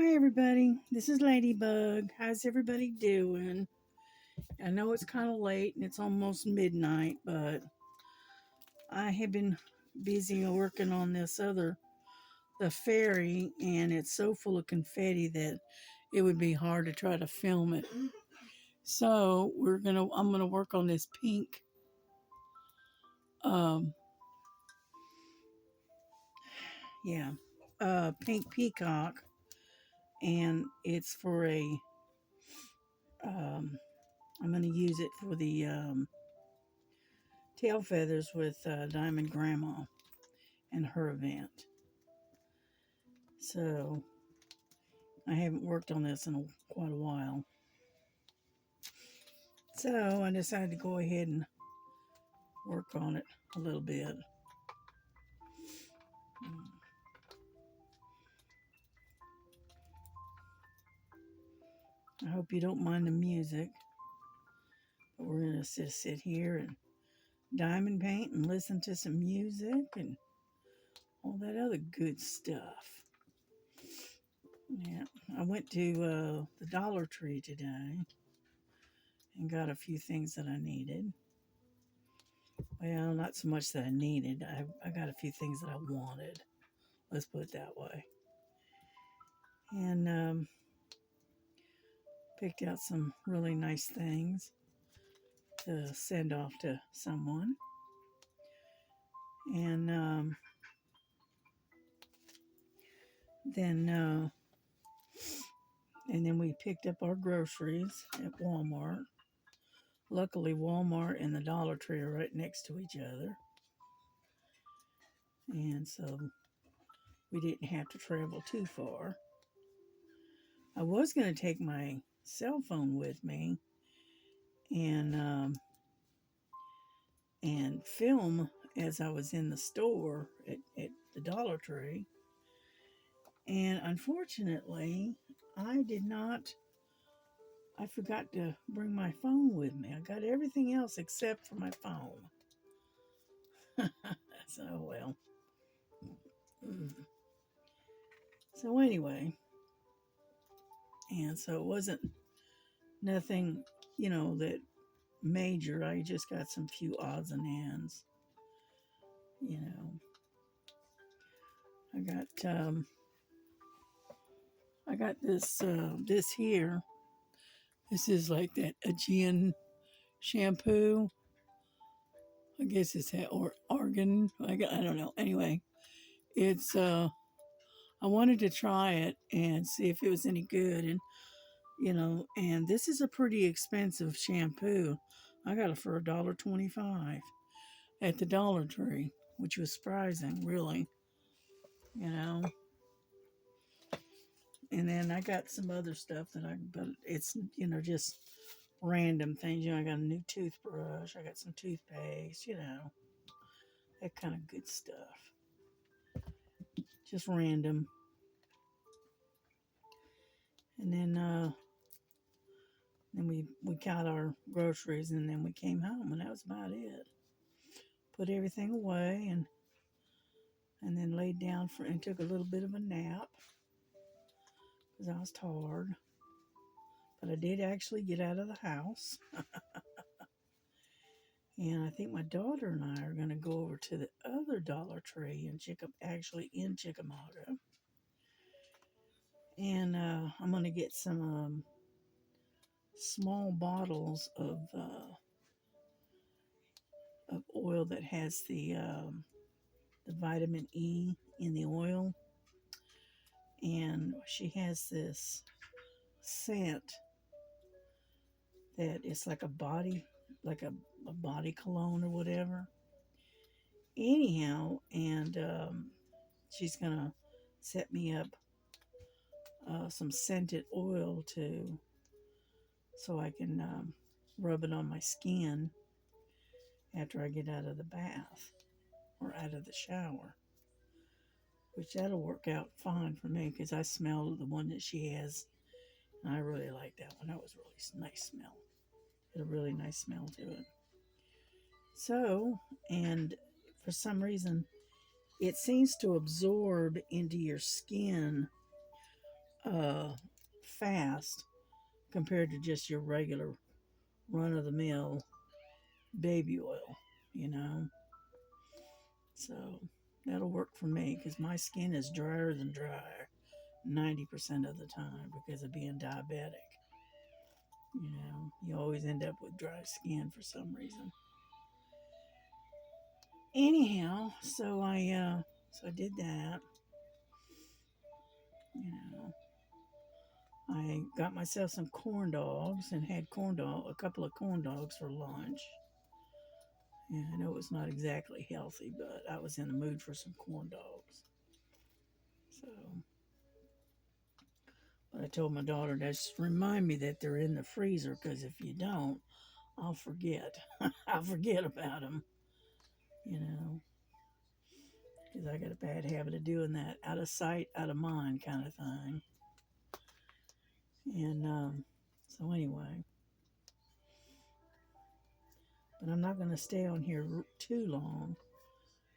Hi everybody, this is Ladybug. How's everybody doing? I know it's kind of late and it's almost midnight, but I have been busy working on the fairy, and it's so full of confetti that it would be hard to try to film it. So I'm gonna work on this pink, um, yeah, pink peacock, and it's for um, I'm gonna use it for the tail feathers with Diamond Grandma and her event. So I haven't worked on this in quite a while. So I decided to go ahead and work on it a little bit. I hope you don't mind the music, but we're going to just sit here and diamond paint and listen to some music and all that other good stuff. Yeah, I went to the Dollar Tree today and got a few things that I needed. Well, not so much that I needed. I got a few things that I wanted. Let's put it that way. And picked out some really nice things to send off to someone. And then we picked up our groceries at Walmart. Luckily, Walmart and the Dollar Tree are right next to each other, and so we didn't have to travel too far. I was going to take my cell phone with me and film as I was in the store at the Dollar Tree. And unfortunately, I did not, I forgot to bring my phone with me. I got everything else except for my phone. So, well. Mm. So, anyway, and so it wasn't nothing, that major. I just got some few odds and ends. You know, I got, this here. This is like that Aegean shampoo. I guess it's that or argan. I don't know. Anyway, it's I wanted to try it and see if it was any good, and and this is a pretty expensive shampoo. I got it for $1.25 at the Dollar Tree, which was surprising, really. You know, and then I got some other stuff but it's just random things. I got a new toothbrush. I got some toothpaste. That kind of good stuff. Just random. And then we got our groceries, and then we came home, and that was about it. Put everything away, and then laid down and took a little bit of a nap because I was tired. But I did actually get out of the house. And I think my daughter and I are going to go over to the other Dollar Tree in Chickamauga. And I'm going to get some small bottles of oil that has the vitamin E in the oil. And she has this scent that is like a body cologne or whatever. Anyhow, and she's gonna set me up some scented oil so I can rub it on my skin after I get out of the bath or out of the shower, which that'll work out fine for me because I smell the one that she has, and I really like that one. That was a really nice smell. Had a really nice smell to it. So, and for some reason, it seems to absorb into your skin uh, fast compared to just your regular run of the mill baby oil, you know. So that'll work for me because my skin is drier than dry 90% of the time because of being diabetic. You know, you always end up with dry skin for some reason. Anyhow, so I did that. You know, I got myself some corn dogs and had a couple of corn dogs for lunch. Yeah, I know it's not exactly healthy, but I was in the mood for some corn dogs. So, but I told my daughter, just remind me that they're in the freezer because if you don't, I'll forget. I'll forget about them, you know, because I got a bad habit of doing that, out of sight, out of mind kind of thing. And so, anyway, but I'm not going to stay on here too long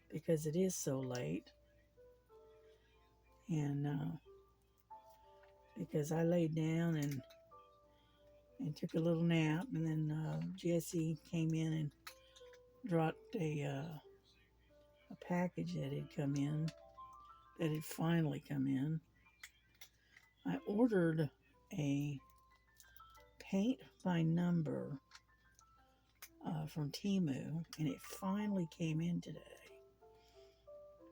because it is so late. And because I laid down and took a little nap, and then Jesse came in and dropped a package that had come in, that had finally come in. I ordered a paint by number from Temu, and it finally came in today.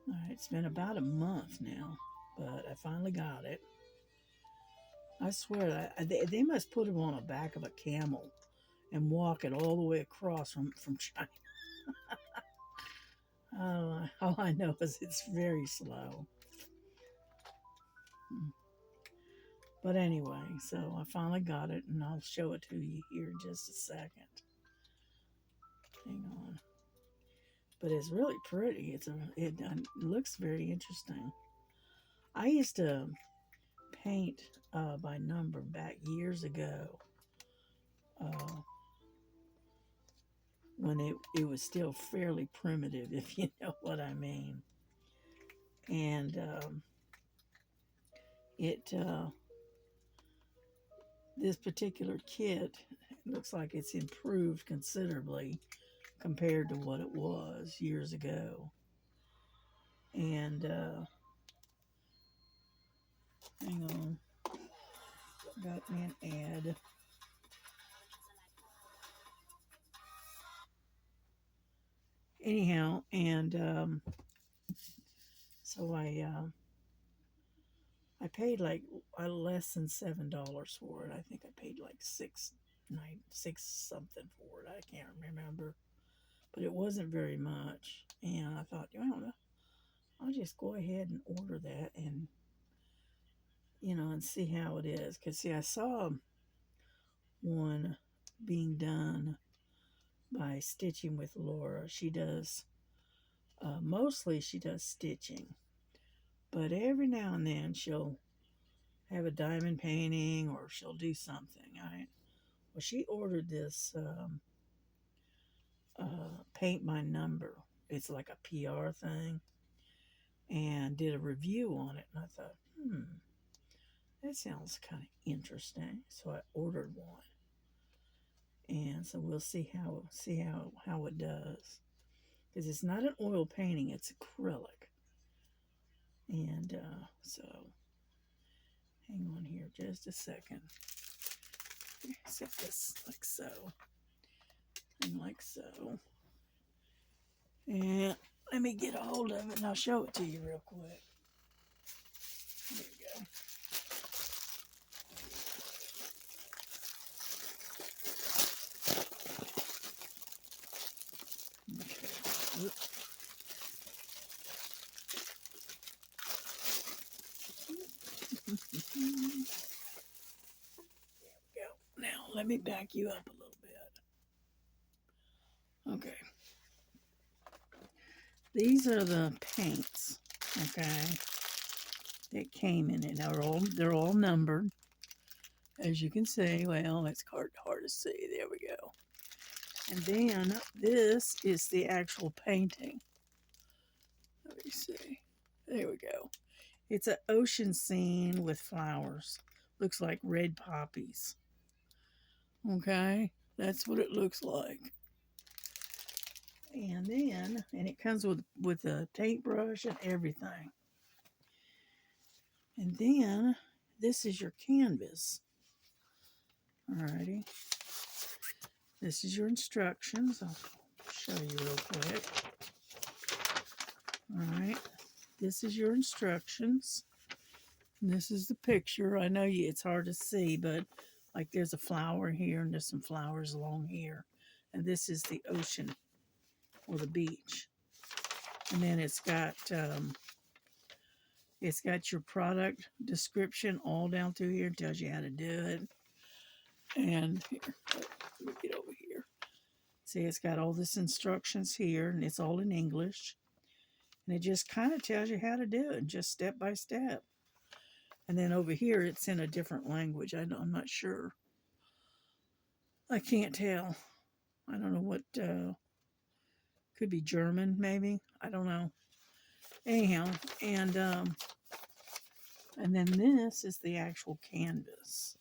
All right, it's been about a month now, but I finally got it. I swear, they must put it on the back of a camel and walk it all the way across from China. All I know is it's very slow. But anyway, so I finally got it, and I'll show it to you here in just a second. Hang on. But it's really pretty. It looks very interesting. I used to paint by number back years ago uh, when it was still fairly primitive, if you know what I mean. And it this particular kit looks like it's improved considerably compared to what it was years ago. And hang on, got me an ad. Anyhow, and so I paid like less than $7 for it. I think I paid like six something for it. I can't remember, but it wasn't very much. And I thought, well, I'll just go ahead and order that, and and see how it is. Cause see, I saw one being done by Stitching with Laura. She does mostly she does stitching, but every now and then she'll have a diamond painting or she'll do something. Right? Well, she ordered this paint by number. It's like a PR thing, and did a review on it. And I thought, that sounds kind of interesting. So I ordered one, and so we'll see how it does, because it's not an oil painting; it's acrylic. And so, hang on here just a second. Set this like so, and like so. And let me get a hold of it and I'll show it to you real quick. There you go. Okay. Oops. There we go. Now let me back you up a little bit. Okay. These are the paints, okay, that came in it. They're all numbered, as you can see. Well, it's hard to see. There we go. And then this is the actual painting. Let me see. There we go. It's an ocean scene with flowers. Looks like red poppies. Okay, that's what it looks like. And then, and it comes with a paintbrush and everything. And then, this is your canvas. Alrighty. This is your instructions. I'll show you real quick. Alright. This is your instructions. And this is the picture. I know it's hard to see, but like there's a flower here and there's some flowers along here. And this is the ocean or the beach. And then it's got your product description all down through here. It tells you how to do it. And here, let me get over here. See, it's got all this instructions here, and it's all in English. And it just kind of tells you how to do it, just step by step. And then over here, it's in a different language. I'm not sure. I can't tell. I don't know what, could be German, maybe. I don't know. Anyhow, and then this is the actual canvas.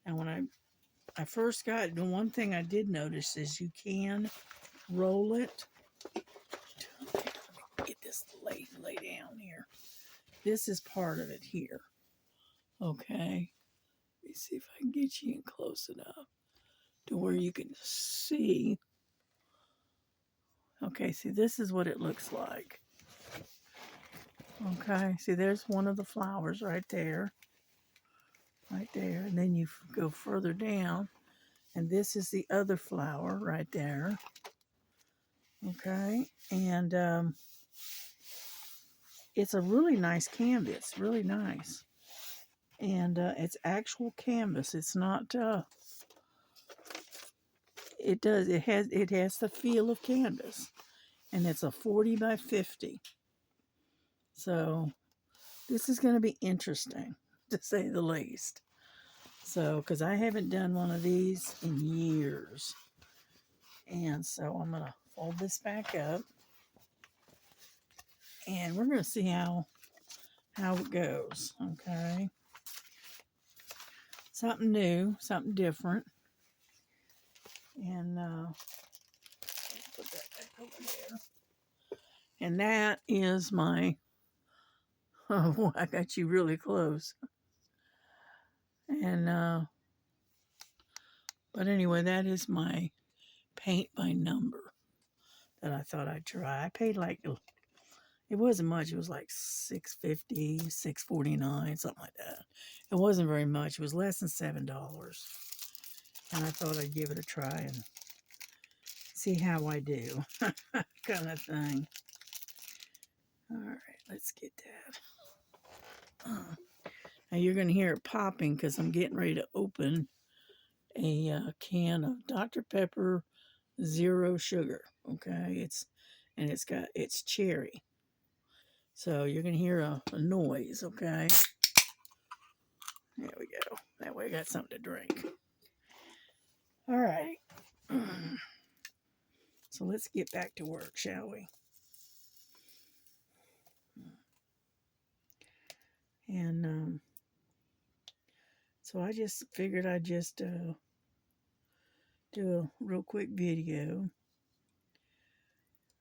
And when I first got it, the one thing I did notice is you can roll it. Get this lay down here. This is part of it here. Okay. Let me see if I can get you in close enough to where you can see. Okay, see, this is what it looks like. Okay, see, there's one of the flowers right there. Right there. And then you go further down, and this is the other flower right there. Okay, and it's a really nice canvas, really nice. And it's actual canvas. It's not, it has the feel of canvas. And it's a 40 by 50. So this is going to be interesting, to say the least. So, because I haven't done one of these in years. And so I'm going to fold this back up. And we're going to see how it goes. Okay. Something new, something different. And put that back over there. And that is my, oh, I got you really close. And, but anyway, that is my paint by number that I thought I'd try. I paid like, it wasn't much. It was like $6.50, $6.49, something like that. It wasn't very much. It was less than $7. And I thought I'd give it a try and see how I do, kind of thing. All right, let's get that. Now you're going to hear it popping because I'm getting ready to open a can of Dr. Pepper Zero Sugar. Okay, it's cherry. So you're going to hear a noise. Okay, there we go. That way I got something to drink. All right. So let's get back to work, shall we? And so I just figured I'd just do a real quick video.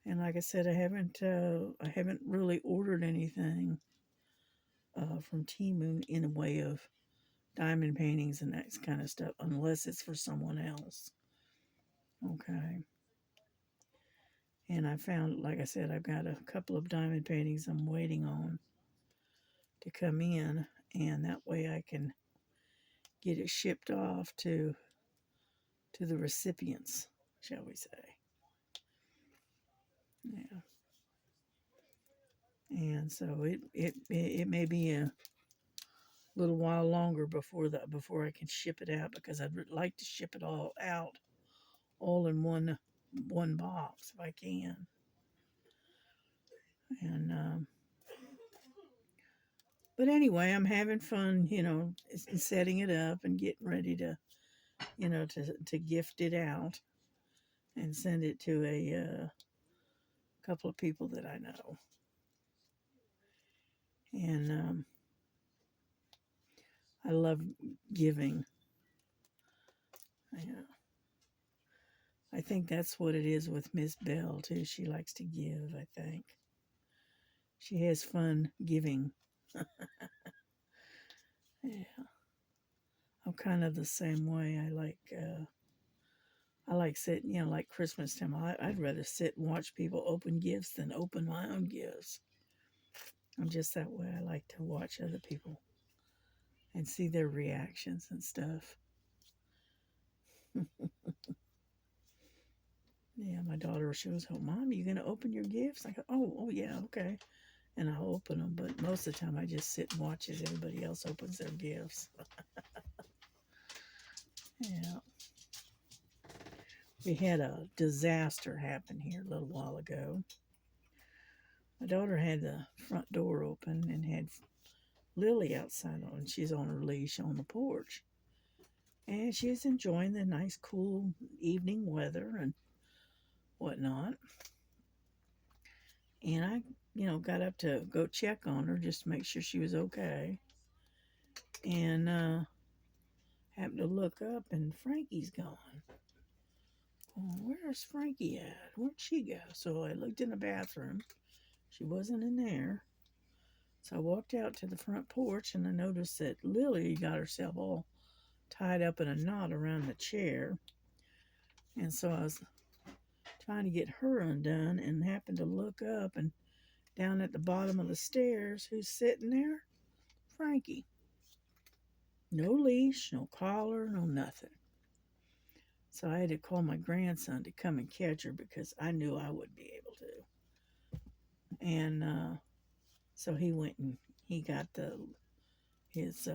And like I said, I haven't really ordered anything from Temu in a way of diamond paintings and that kind of stuff, unless it's for someone else. Okay. And I found, like I said, I've got a couple of diamond paintings I'm waiting on to come in, and that way I can get it shipped off to the recipients, shall we say. Yeah. And so it may be a little while longer before I can ship it out, because I'd like to ship it all out all in one box if I can. And but anyway, I'm having fun, setting it up and getting ready to, to gift it out and send it to a couple of people that I know. And I love giving. Yeah. I think that's what it is with Miss Bell, too. She likes to give, I think. She has fun giving. Yeah. I'm kind of the same way. I like sitting, like Christmas time. I'd rather sit and watch people open gifts than open my own gifts. I'm just that way. I like to watch other people and see their reactions and stuff. Yeah, my daughter, she was, oh, Mom, you going to open your gifts? I go, oh, yeah, okay. And I'll open them, but most of the time I just sit and watch as everybody else opens their gifts. Yeah. We had a disaster happen here a little while ago. My daughter had the front door open and had Lily outside on. She's on her leash on the porch. And she's enjoying the nice, cool evening weather and whatnot. And I, got up to go check on her just to make sure she was okay. And happened to look up, and Frankie's gone. Oh, where's Frankie at? Where'd she go? So I looked in the bathroom. She wasn't in there. So I walked out to the front porch, and I noticed that Lily got herself all tied up in a knot around the chair. And so I was trying to get her undone and happened to look up, and down at the bottom of the stairs, who's sitting there? Frankie. No leash, no collar, no nothing. So I had to call my grandson to come and catch her because I knew I wouldn't be able to. And so he went and he got his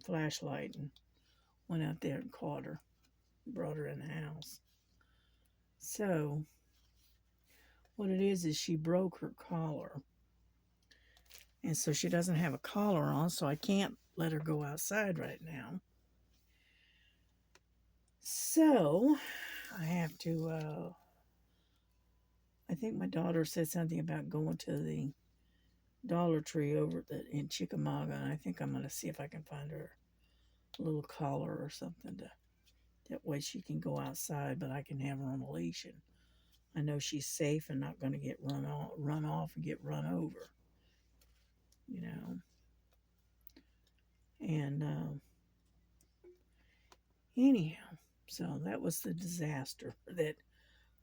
flashlight and went out there and caught her, brought her in the house. So what it is she broke her collar. And so she doesn't have a collar on, so I can't let her go outside right now. So I have to, I think my daughter said something about going to the Dollar Tree over in Chickamauga, and I think I'm going to see if I can find her a little collar or something that way she can go outside, but I can have her on a leash, and I know she's safe and not going to get run off and get run over, you know. And anyhow, so that was the disaster that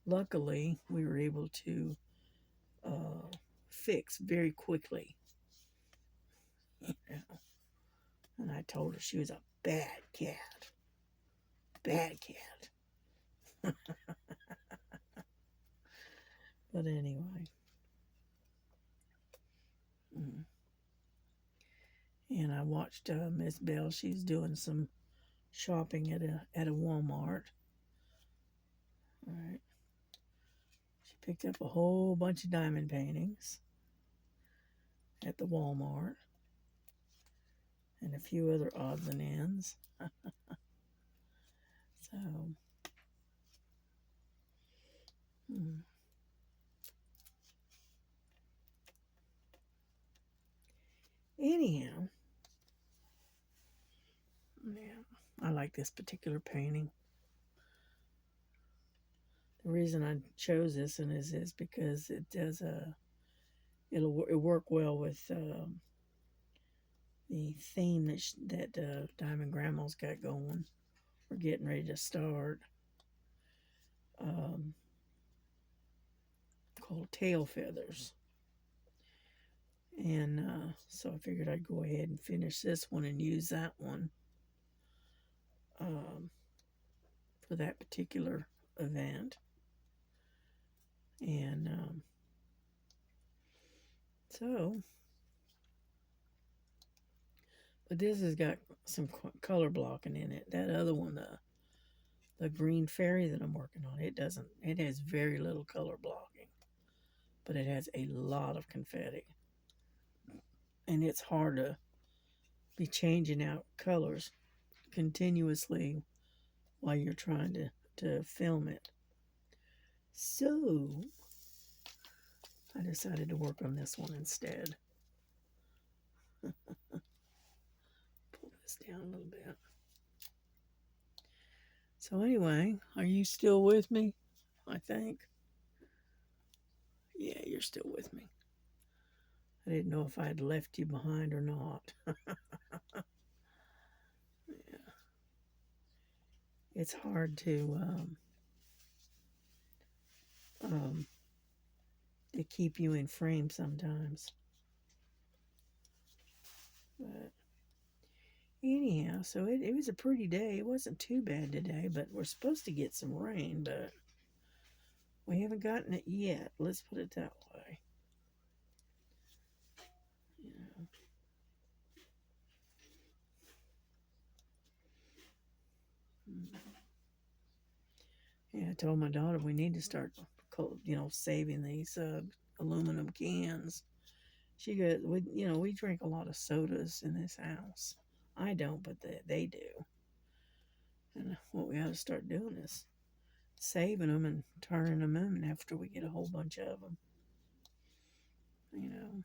luckily we were able to fix very quickly. You know? And I told her she was a bad cat. Bad cat. But anyway. And I watched Miss Bell. She's doing some shopping at a Walmart. All right. She picked up a whole bunch of diamond paintings at the Walmart and a few other odds and ends. So, anyhow, yeah, I like this particular painting. The reason I chose this one is because it does it'll work well with the theme that Diamond Grandma's got going. We're getting ready to start. Um, Called Tail Feathers. And so I figured I'd go ahead and finish this one and use that one um, for that particular event. And but this has got some color blocking in it. That other one, the green fairy that I'm working on, it has very little color blocking, but it has a lot of confetti. And it's hard to be changing out colors continuously while you're trying to film it. So I decided to work on this one instead. down a little bit. So anyway, are you still with me? I think. Yeah, you're still with me. I didn't know if I had left you behind or not. Yeah. It's hard um, to keep you in frame sometimes. But anyhow, so it was a pretty day. It wasn't too bad today, but we're supposed to get some rain, but we haven't gotten it yet. Let's put it that way. You know. Yeah, I told my daughter we need to start, saving these aluminum cans. She goes, we drink a lot of sodas in this house. I don't, but they do. And what we ought to start doing is saving them and turning them in after we get a whole bunch of them. You know,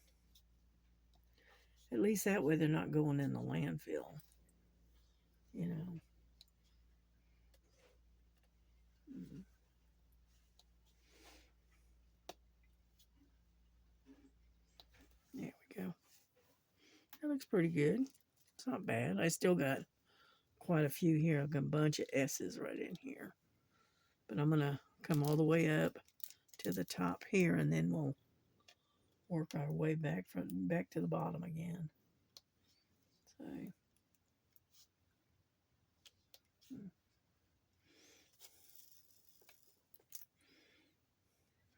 at least that way they're not going in the landfill. You know. Mm. There we go. That looks pretty good. It's not bad. I still got quite a few here. I've got a bunch of S's right in here. But I'm going to come all the way up to the top here, and then we'll work our way back to the bottom again. So,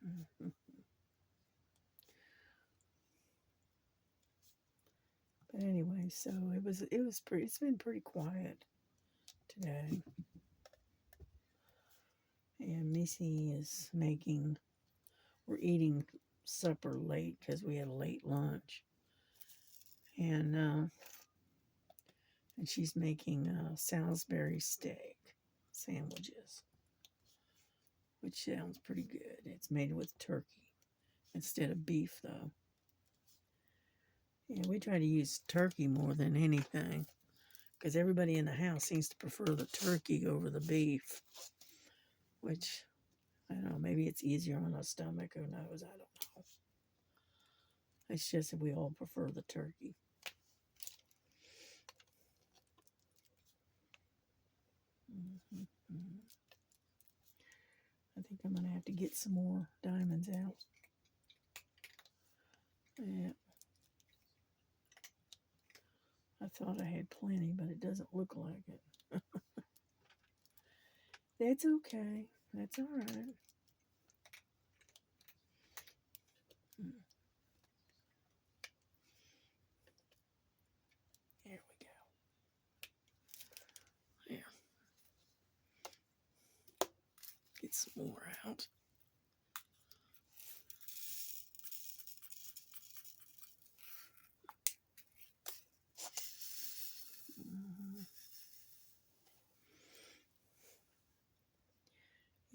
mm-hmm. But anyway, so it's been pretty quiet today. And Missy is we're eating supper late because we had a late lunch. And she's making Salisbury steak sandwiches, which sounds pretty good. It's made with turkey instead of beef, though. Yeah, we try to use turkey more than anything because everybody in the house seems to prefer the turkey over the beef, which, I don't know, maybe it's easier on our stomach. Who knows? I don't know. It's just that we all prefer the turkey. Mm-hmm. I think I'm going to have to get some more diamonds out. Yeah. I thought I had plenty, but it doesn't look like it. That's okay. That's all right. There we go. There. Get some more out.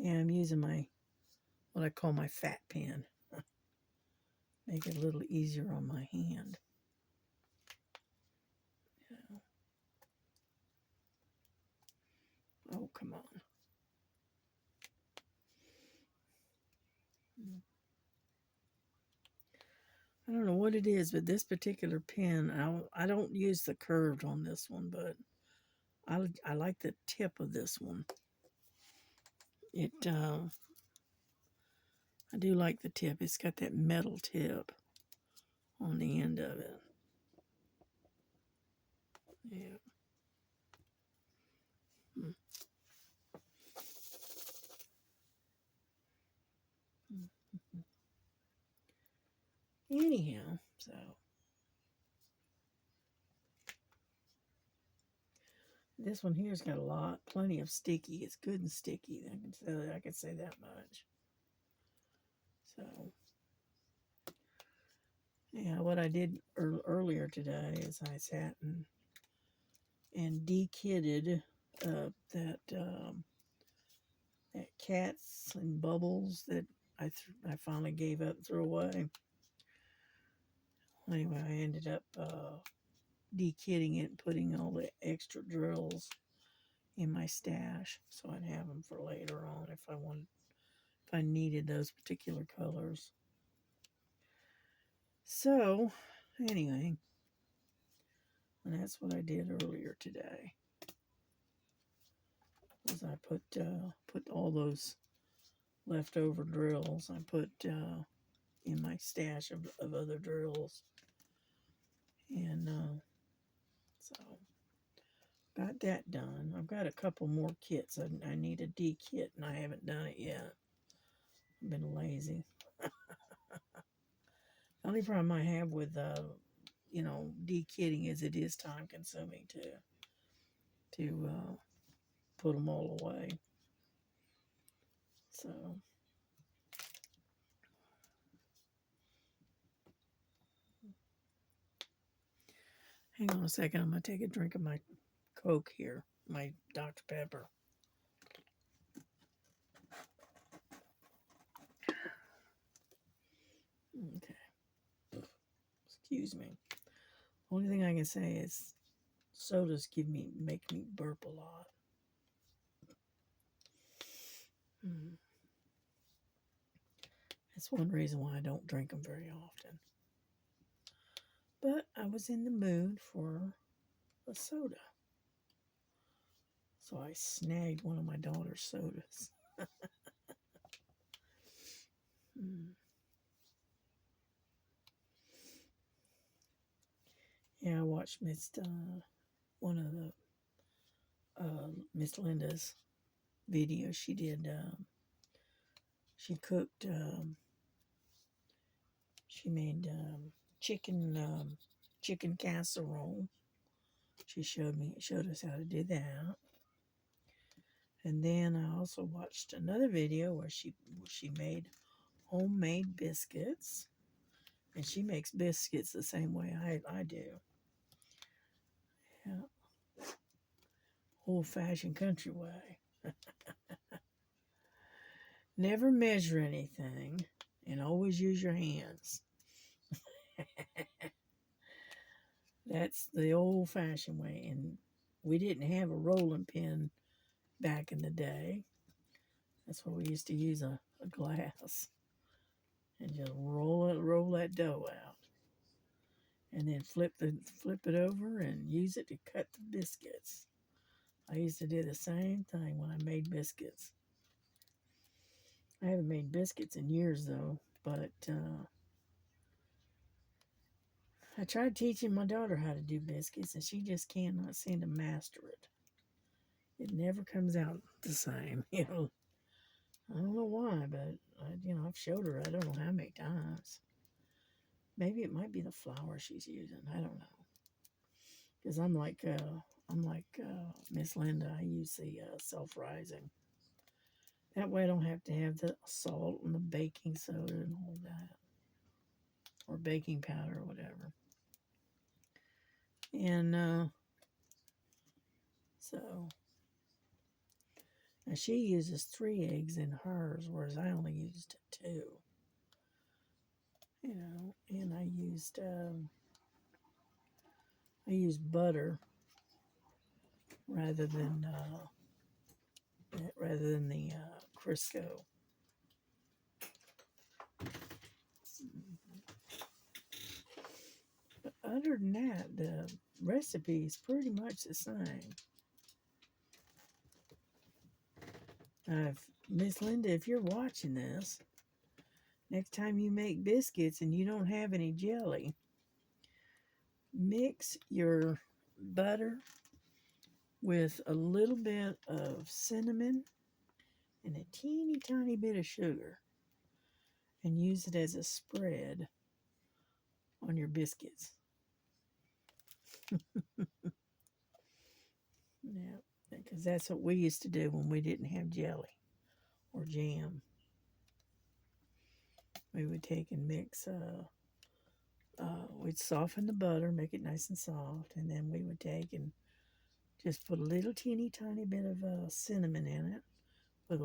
Yeah, I'm using what I call my fat pen. Make it a little easier on my hand. Yeah. Oh, come on. I don't know what it is, but this particular pen, I don't use the curved on this one, but I like the tip of this one. I do like the tip. It's got that metal tip on the end of it. Yeah. Mm. Anyhow, so this one here's got plenty of sticky. It's good and sticky. I can say that much. So, yeah, what I did earlier today is I sat and de-kidded that cats and bubbles that I finally gave up and threw away. Anyway, I ended up de-kitting it and putting all the extra drills in my stash so I'd have them for later on if I needed those particular colors. So anyway, and that's what I did earlier today. Was I put all those leftover drills I put in my stash of other drills, and so got that done. I've got a couple more kits I need to de-kit, and I haven't done it yet. I've been lazy. The only problem I have with de-kitting is it is time consuming to put them all away. So hang on a second. I'm gonna take a drink of my Coke here, my Dr. Pepper. Okay. Excuse me. Only thing I can say is sodas make me burp a lot. That's one reason why I don't drink them very often. But I was in the mood for a soda. So I snagged one of my daughter's sodas. Yeah, I watched one of the Miss Linda's videos she did. She cooked. She made chicken casserole. She showed us how to do that. And then I also watched another video where she made homemade biscuits, and she makes biscuits the same way I do. Yeah, old-fashioned country way. Never measure anything, and always use your hands. That's the old-fashioned way, and we didn't have a rolling pin back in the day. That's why we used to use a glass and just roll that dough out, and then flip it over and use it to cut the biscuits. I used to do the same thing when I made biscuits. I haven't made biscuits in years though, but I tried teaching my daughter how to do biscuits, and she just cannot seem to master it. It never comes out the same, I don't know why, but I've showed her I don't know how many times. Maybe it might be the flour she's using. I don't know. Because I'm like Miss Linda. I use the self-rising. That way I don't have to have the salt and the baking soda and all that, or baking powder or whatever. And so now she uses 3 eggs in hers, whereas I only used 2. And I used butter rather than the Crisco. But other than that, the recipe is pretty much the same. Miss Linda, if you're watching this, next time you make biscuits and you don't have any jelly, mix your butter with a little bit of cinnamon and a teeny tiny bit of sugar, and use it as a spread on your biscuits. Yeah, because that's what we used to do when we didn't have jelly or jam. We would take and mix, we'd soften the butter, make it nice and soft, and then we would take and just put a little teeny tiny bit of cinnamon in it, with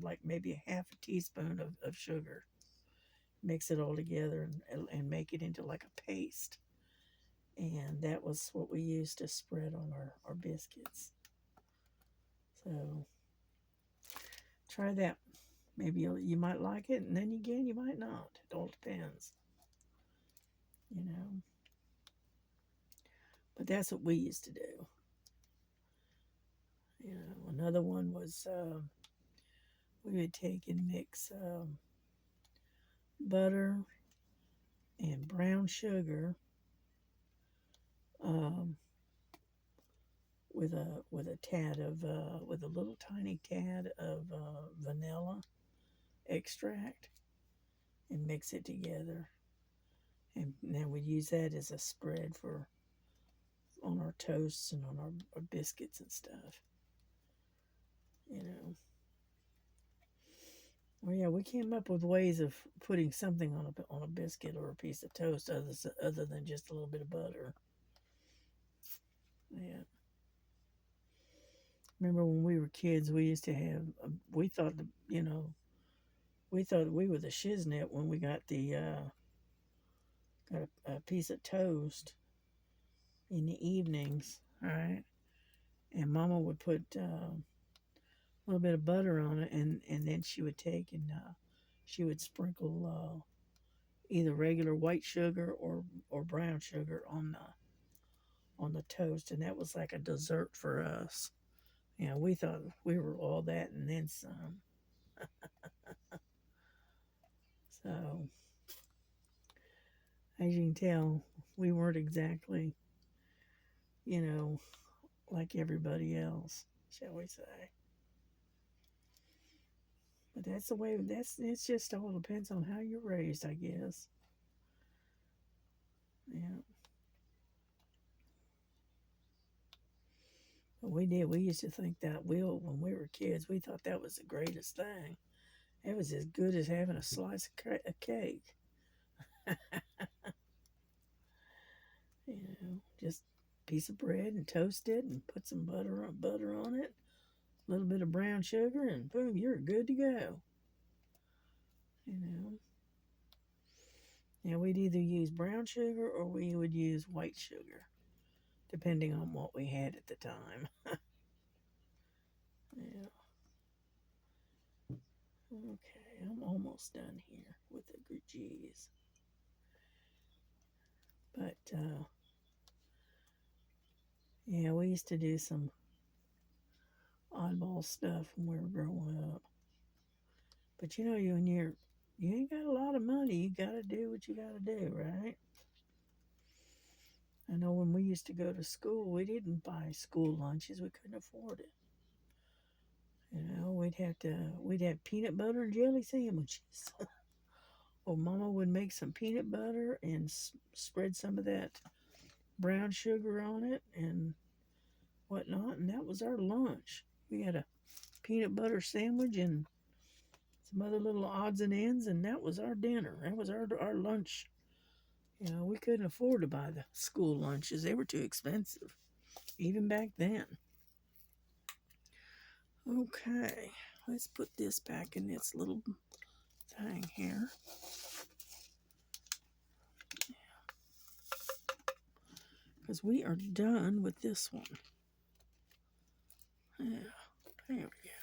like maybe a half a teaspoon of sugar. Mix it all together and make it into like a paste. And that was what we used to spread on our biscuits. So try that. Maybe you might like it, and then again, you might not. It all depends, you know. But that's what we used to do. You know, another one was we would take and mix butter and brown sugar um, with a tad of with a little tiny tad of vanilla extract and mix it together, and then we'd use that as a spread for on our toasts and on our biscuits and stuff. You know, well, yeah, we came up with ways of putting something on a biscuit or a piece of toast other than just a little bit of butter. Yeah. Remember when we were kids, we used to have, we thought, you know, we thought we were the shiznit when we got got a piece of toast in the evenings, all right? And Mama would put a little bit of butter on it, and then she would take and she would sprinkle either regular white sugar or brown sugar on the toast, and that was like a dessert for us. You know, we thought we were all that and then some. So, as you can tell, we weren't exactly, you know, like everybody else, shall we say. But that's the way, it's just all depends on how you're raised, I guess. Yeah. But we did, we used to think that when we were kids, we thought that was the greatest thing. It was as good as having a slice of cake. You know, just a piece of bread and toast it and put some butter on it, a little bit of brown sugar, and boom, you're good to go. You know, and we'd either use brown sugar or we would use white sugar, depending on what we had at the time. Yeah. Okay, I'm almost done here with the green cheese. But yeah, we used to do some oddball stuff when we were growing up. But you know, you ain't got a lot of money, you gotta do what you gotta do, right? I know when we used to go to school, we didn't buy school lunches. We couldn't afford it. You know, we'd have peanut butter and jelly sandwiches. Or Mama would make some peanut butter and spread some of that brown sugar on it and whatnot, and that was our lunch. We had a peanut butter sandwich and some other little odds and ends, and that was our dinner. That was our lunch. You know, we couldn't afford to buy the school lunches; they were too expensive, even back then. Okay, let's put this back in its little thing here. Because we are done with this one. Yeah, there we go.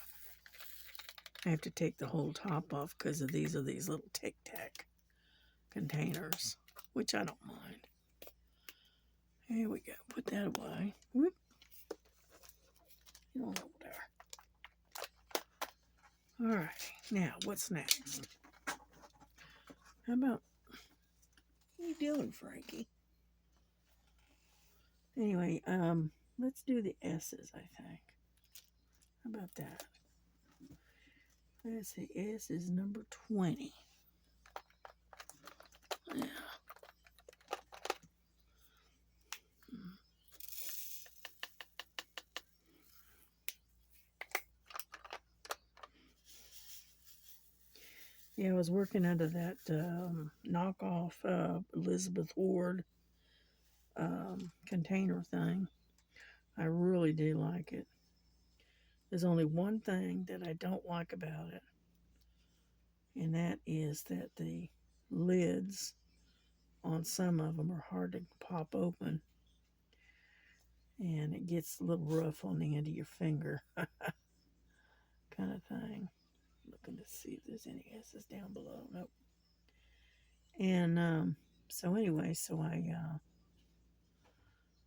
I have to take the whole top off because of these little Tic Tac containers, which I don't mind. Here we go. Put that away. Whoop. You don't over there. All right. Now, what's next? How about, what are you doing, Frankie? Anyway, let's do the S's, I think. How about that? Let's see. S is number 20. Yeah. Yeah, I was working under that knockoff Elizabeth Ward container thing. I really do like it. There's only one thing that I don't like about it, and that is that the lids on some of them are hard to pop open and it gets a little rough on the end of your finger, kind of thing. Looking to see if there's any S's down below. Nope. And so anyway,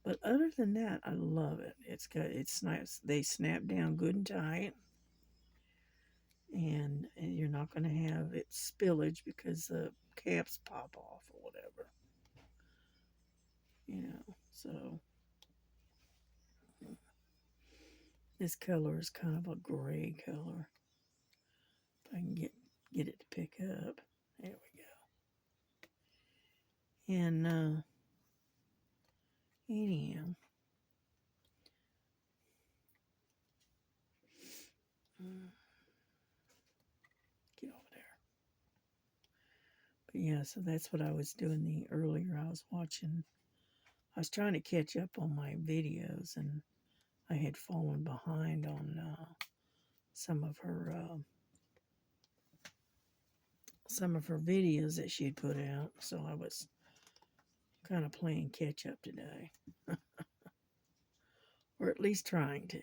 but other than that, I love it. It snaps. They snap down good and tight, and you're not going to have it spillage because the caps pop off or whatever. So this color is kind of a gray color. If I can get it to pick up. There we go. And anyhow, get over there. But yeah, so that's what I was doing earlier. I was watching. I was trying to catch up on my videos, and I had fallen behind on some of her videos that she had put out. So I was kind of playing catch up today, or at least trying to.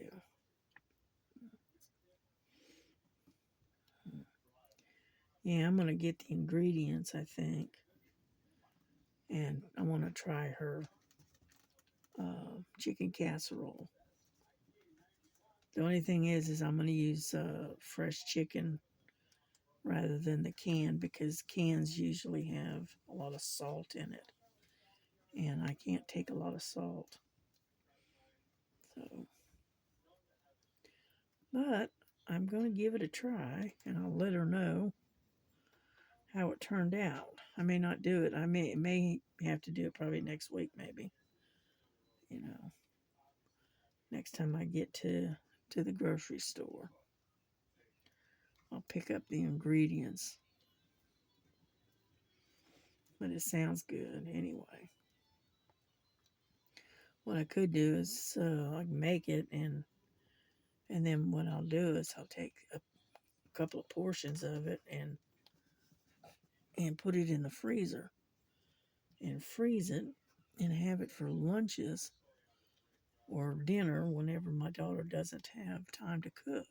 Yeah, I'm gonna get the ingredients, I think, and I want to try her chicken casserole. The only thing is I'm gonna use fresh chicken rather than the can because cans usually have a lot of salt in it, and I can't take a lot of salt. So, but I'm gonna give it a try, and I'll let her know how it turned out. I may not do it. I may have to do it probably next week, maybe. Next time I get to the grocery store, I'll pick up the ingredients. But it sounds good anyway. What I could do is I can make it, and then what I'll do is I'll take a couple of portions of it and put it in the freezer and freeze it and have it for lunches or dinner whenever my daughter doesn't have time to cook.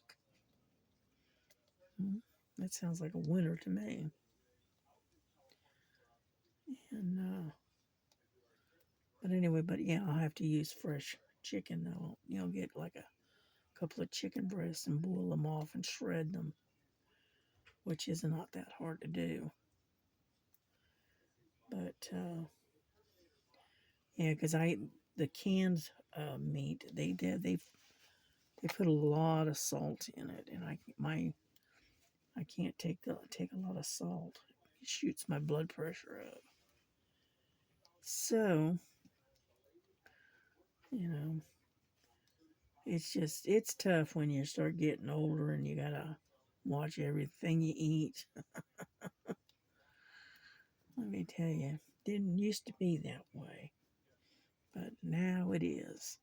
That sounds like a winner to me. And but anyway, yeah, I'll have to use fresh chicken though. Get like a couple of chicken breasts and boil them off and shred them, which is not that hard to do. But yeah, because I the canned meat they put a lot of salt in it, and I can't take a lot of salt. It shoots my blood pressure up. So it's tough when you start getting older and you gotta watch everything you eat. Let me tell you, didn't used to be that way, but now it is.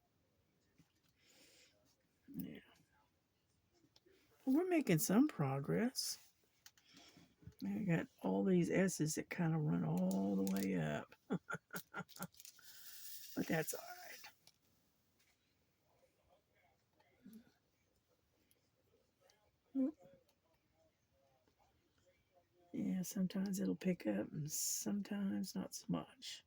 Yeah, we're making some progress. I got all these S's that kind of run all the way up, but that's all right. Yeah, sometimes it'll pick up and sometimes not so much.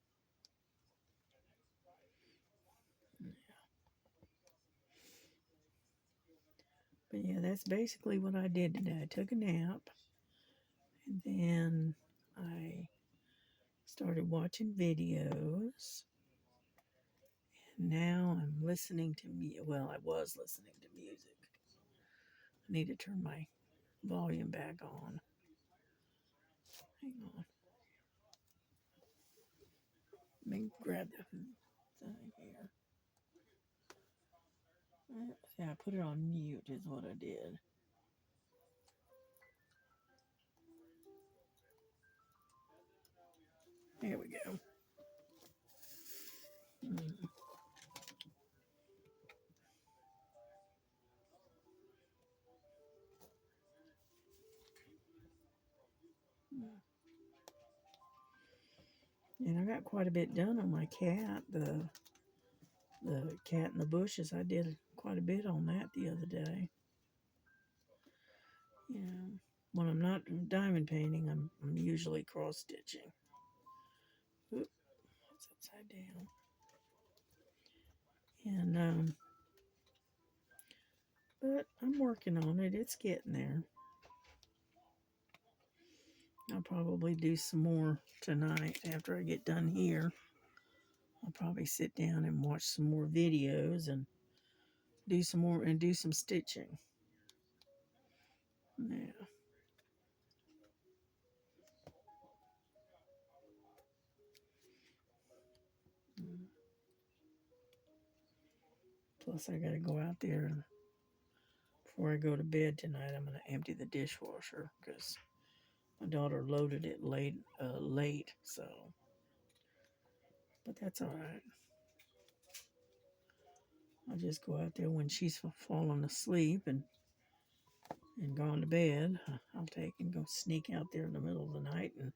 But yeah, that's basically what I did today. I took a nap, and then I started watching videos. And now I'm listening to well, I was listening to music. I need to turn my volume back on. Hang on. Let me grab the thing here. Yeah, I put it on mute is what I did. There we go. Mm. And I got quite a bit done on my cat. The cat in the bushes, I did quite a bit on that the other day. Yeah. When I'm not diamond painting, I'm usually cross stitching. Oop, it's upside down. And but I'm working on it. It's getting there. I'll probably do some more tonight after I get done here. I'll probably sit down and watch some more videos and do some stitching. Yeah. Plus, I got to go out there and before I go to bed tonight. I'm going to empty the dishwasher because my daughter loaded it late. So, but that's all right. I'll just go out there when she's fallen asleep and gone to bed. I'll take and go sneak out there in the middle of the night and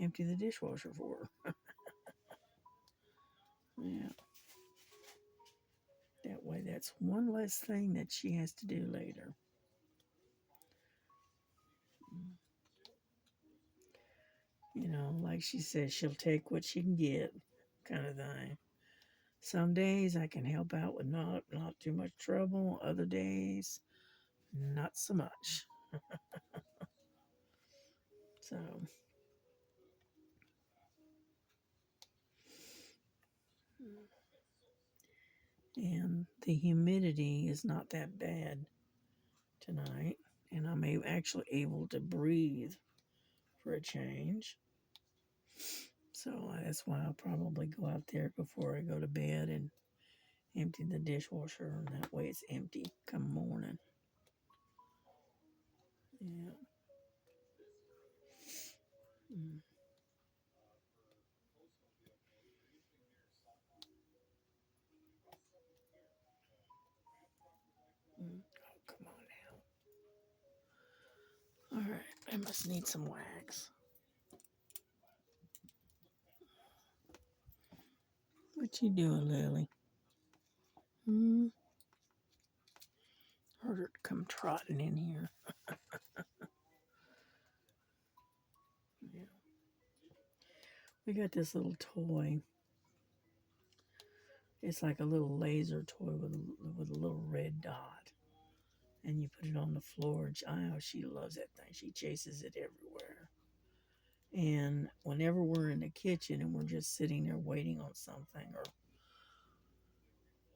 empty the dishwasher for her. Yeah. That way, that's one less thing that she has to do later. You know, like she says, she'll take what she can get, kind of thing. Some days I can help out with not too much trouble. Other days, not so much. So, and the humidity is not that bad tonight, and I'm actually able to breathe for a change. So that's why I'll probably go out there before I go to bed and empty the dishwasher, and that way it's empty come morning. Yeah. Mm. Mm. Oh, come on now. All right, I must need some wax. What you doing, Lily? Hmm. Heard her come trotting in here. Yeah. We got this little toy. It's like a little laser toy with a little red dot, and you put it on the floor. Oh, she loves that thing. She chases it everywhere. And whenever we're in the kitchen and we're just sitting there waiting on something or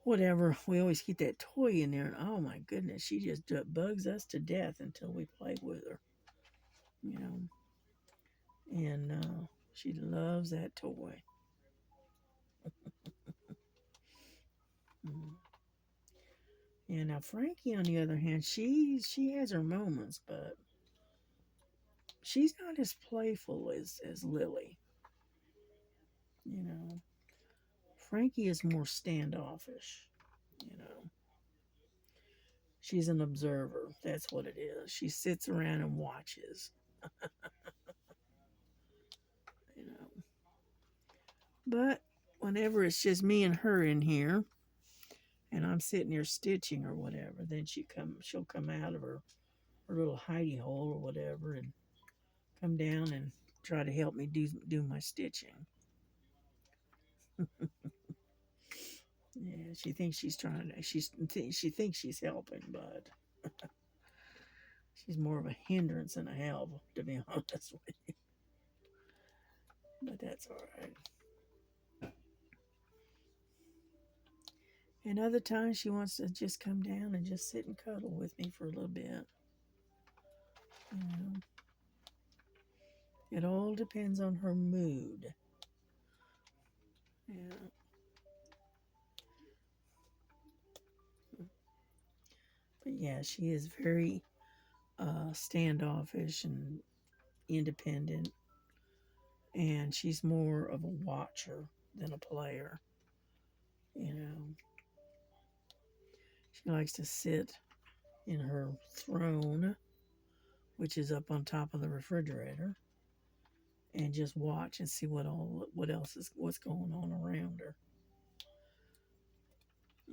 whatever, we always keep that toy in there. And oh my goodness, she just bugs us to death until we play with her, you know. And she loves that toy. Mm. Yeah, now Frankie, on the other hand, she has her moments, but she's not as playful as Lily. You know, Frankie is more standoffish. You know, she's an observer. That's what it is. She sits around and watches. You know, but whenever it's just me and her in here, and I'm sitting here stitching or whatever, then she'll come out of her little hidey hole or whatever and come down and try to help me do my stitching. Yeah, she thinks she's trying to. She thinks she's helping, but she's more of a hindrance than a help, to be honest with you. But that's all right. And other times she wants to just come down and just sit and cuddle with me for a little bit. You know, it all depends on her mood. Yeah. But yeah, she is very standoffish and independent, and she's more of a watcher than a player. You know, she likes to sit in her throne, which is up on top of the refrigerator, and just watch and see what else is what's going on around her.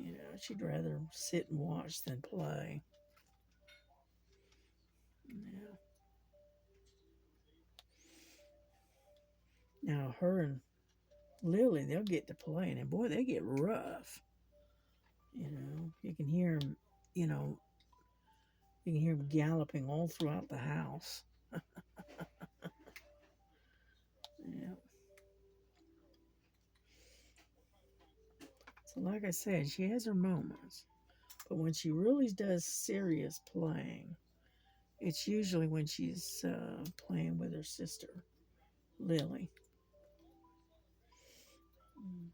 You know, she'd rather sit and watch than play. Yeah. Now, her and Lily, they'll get to playing, and boy, they get rough. You know, you can hear them, you know, you can hear them galloping all throughout the house. Yeah. So, like I said, she has her moments, but when she really does serious playing, it's usually when she's playing with her sister, Lily. Mm.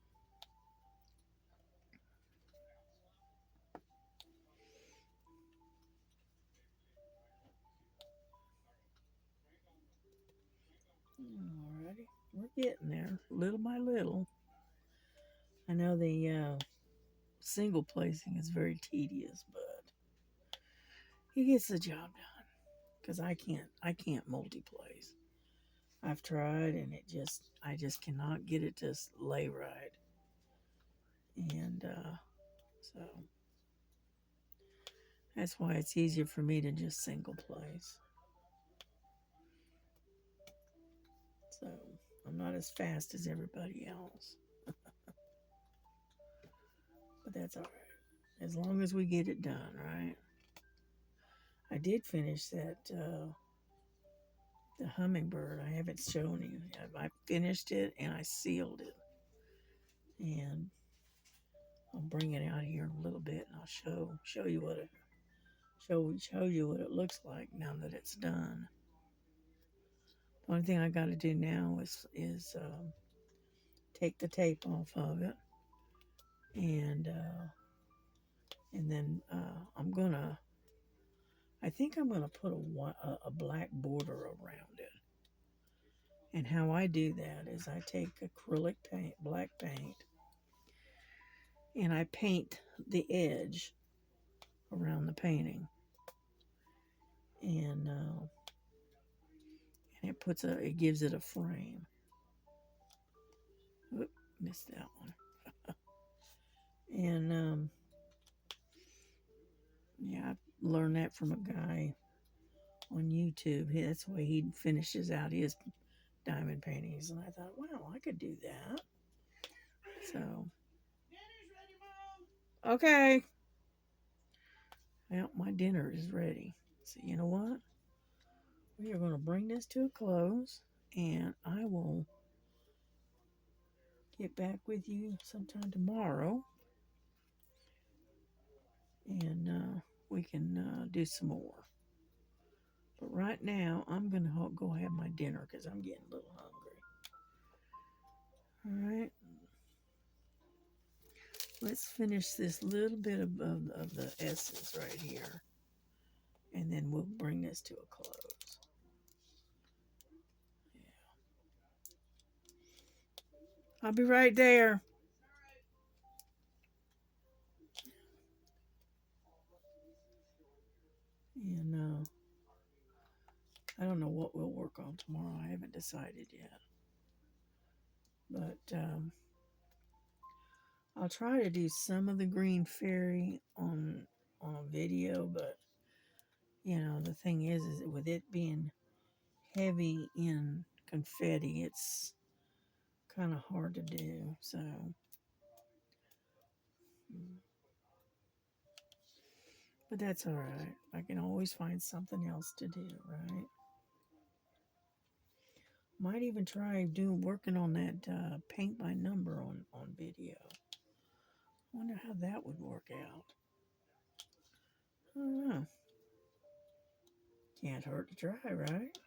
Alrighty, we're getting there, little by little. I know the single placing is very tedious, but he gets the job done. Because I can't multi-place. I've tried, and I just cannot get it to lay right, and so that's why it's easier for me to just single place. So I'm not as fast as everybody else, but that's all right. As long as we get it done, right? I did finish that the hummingbird. I haven't shown you. I finished it and I sealed it, and I'll bring it out here in a little bit, and I'll show you what it show you what it looks like now that it's done. The only thing I got to do now is take the tape off of it, and then I think I'm gonna put a black border around it. And how I do that is I take acrylic paint, black paint, and I paint the edge around the painting, and it gives it a frame. Oop, missed that one. And yeah, I learned that from a guy on YouTube. That's the way he finishes out his diamond paintings. And I thought, wow, I could do that. So, okay. Well, my dinner is ready. So, you know what? We are going to bring this to a close, and I will get back with you sometime tomorrow, and we can do some more. But right now, I'm going to go have my dinner because I'm getting a little hungry. All right. Let's finish this little bit of the S's right here, and then we'll bring this to a close. Yeah. I'll be right there. And I don't know what we'll work on tomorrow. I haven't decided yet. But I'll try to do some of the green fairy on a video, but you know, the thing is with it being heavy in confetti, it's kind of hard to do. So, but that's all right. I can always find something else to do, right? Might even try working on that paint by number on video. I wonder how that would work out. I don't know. Can't hurt to try, right?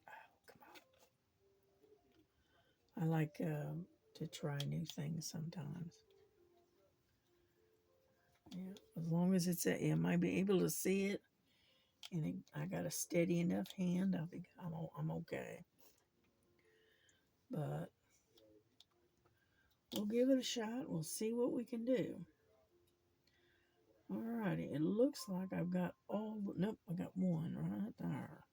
Oh, come on. I like to try new things sometimes. Yeah, as long as I might be able to see it, and I got a steady enough hand, I'm okay. But we'll give it a shot. We'll see what we can do. Alrighty, it looks like I've got nope, I got one right there.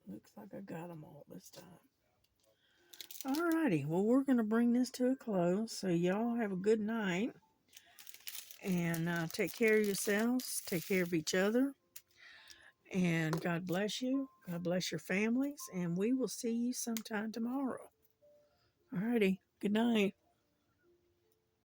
Looks like I got them all this time. Alrighty, well, we're going to bring this to a close. So, y'all have a good night and take care of yourselves, take care of each other, and God bless you. God bless your families, and we will see you sometime tomorrow. Alrighty, good night.